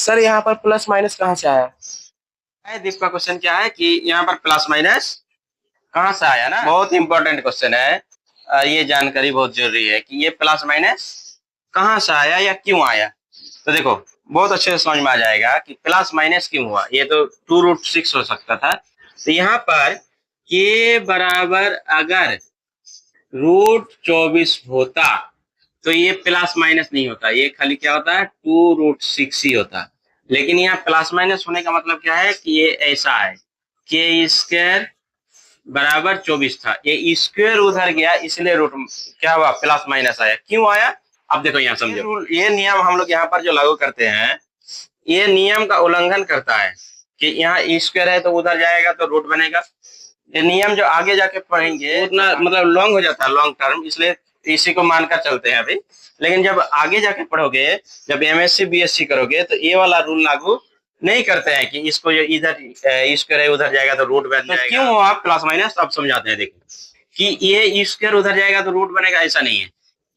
Sir यहाँ पर plus minus कहाँ से आया? दीप का क्वेश्चन क्या है कि यहाँ पर प्लस माइनस कहाँ से आया ना, बहुत इंपॉर्टेंट क्वेश्चन है। ये जानकारी बहुत जरूरी है कि ये प्लस माइनस कहाँ से आया या क्यों आया। तो देखो बहुत अच्छे से समझ में आ जाएगा कि प्लस माइनस क्यों हुआ। ये तो 2√6 हो सकता था। तो यहाँ पर के बराबर अगर √24 होता तो ये प्लस माइनस नहीं होता, ये खाली क्या होता है 2√6 ही होता। लेकिन यहाँ प्लस माइनस होने का मतलब क्या है कि ये ऐसा है, के स्क्वायर बराबर 24 था, ये स्क्वायर उधर गया इसलिए रूट क्या हुआ प्लस माइनस आया। क्यों आया अब देखो यहाँ समझो। ये नियम हम लोग यहाँ पर जो लागू करते हैं ये नियम का उल्लंघन करता है कि यहाँ स्क्वायर है तो उधर जाएगा तो रूट बनेगा। ये नियम जो आगे जाके पढ़ेंगे उतना मतलब लॉन्ग हो जाता है, लॉन्ग टर्म, इसलिए इसी को मानकर चलते हैं अभी। लेकिन जब आगे जाके पढ़ोगे, जब एमएससी बीएससी करोगे तो ये वाला रूल लागू नहीं करते हैं कि इसको जो इधर स्क्वायर है उधर जाएगा तो रूट बन जाएगा। क्यों हुआ प्लस माइनस अब समझाते हैं। देखो कि ये स्क्वायर उधर जाएगा तो रूट बनेगा, ऐसा नहीं है।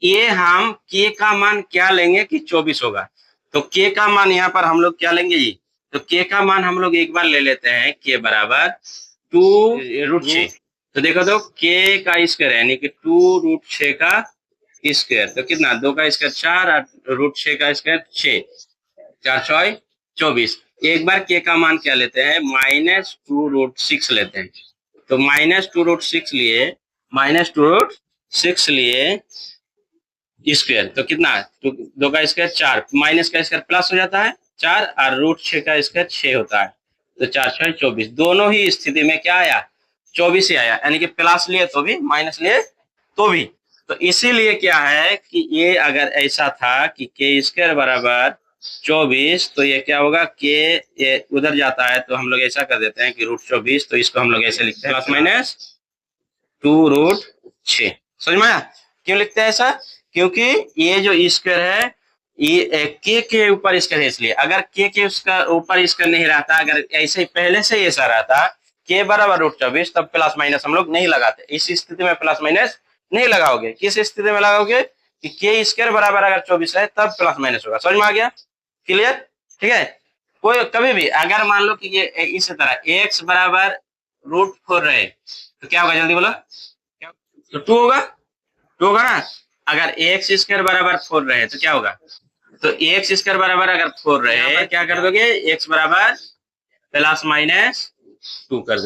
ये हम के का मान क्या लेंगे कि 24 होगा, तो के का मान यहाँ पर हम लोग क्या लेंगे जी, तो के का मान हम लोग एक बार ले लेते हैं के बराबर 2√6। तो देखो तो के का स्क्वायर यानी कि 2√6 का स्क्वायर तो कितना, 2 का स्क्वायर 4 और √6 का स्क्वायर 6, 4 6 24। एक बार के का मान क्या लेते हैं -2√6 लेते हैं। तो -2√6 लिए, -2√6 लिए स्क्वायर तो कितना, 2 का स्क्वायर 4, माइनस का स्क्वायर प्लस हो जाता है 4 और √6 का स्क्वायर 6 होता है। तो 4 6 24, दोनों ही स्थिति में क्या आया 24 ही आया, यानी कि प्लस लिए तो भी माइनस लिए तो भी। तो इसीलिए क्या है कि ये अगर ऐसा था कि के स्क्वायर बराबर 24 तो ये क्या होगा के ये उधर जाता है तो हम लोग ऐसा कर देते हैं कि √24, तो इसको हम लोग ऐसे लिखते हैं प्लस माइनस 2√6। समझ में आया क्यों लिखते हैं ऐसा, क्योंकि ये जो स्क्वायर है ये के ऊपर स्क्वायर है, इसलिए अगर के उसका ऊपर स्क्वायर नहीं रहता, अगर ऐसे पहले से ऐसा रहता के बराबर √24 तब प्लस माइनस हम लोग नहीं लगाते। इस स्थिति में प्लस माइनस नहीं लगाओगे। किस स्थिति में लगाओगे कि के स्क्वायर बराबर अगर 24 है तब प्लस माइनस होगा। समझ में आ गया, क्लियर, ठीक है। कोई कभी भी अगर मान लो कि ये इस तरह x बराबर √4 रहे तो क्या होगा, जल्दी बोलो, तो 2 होगा, 2 होगा ना। अगर एक्स स्क्वायर बराबर 4 रहे तो क्या होगा, तो एक्स स्क्वायर बराबर अगर 4 रहे क्या कर दोगे, एक्स बराबर प्लस माइनस 2 कर दो।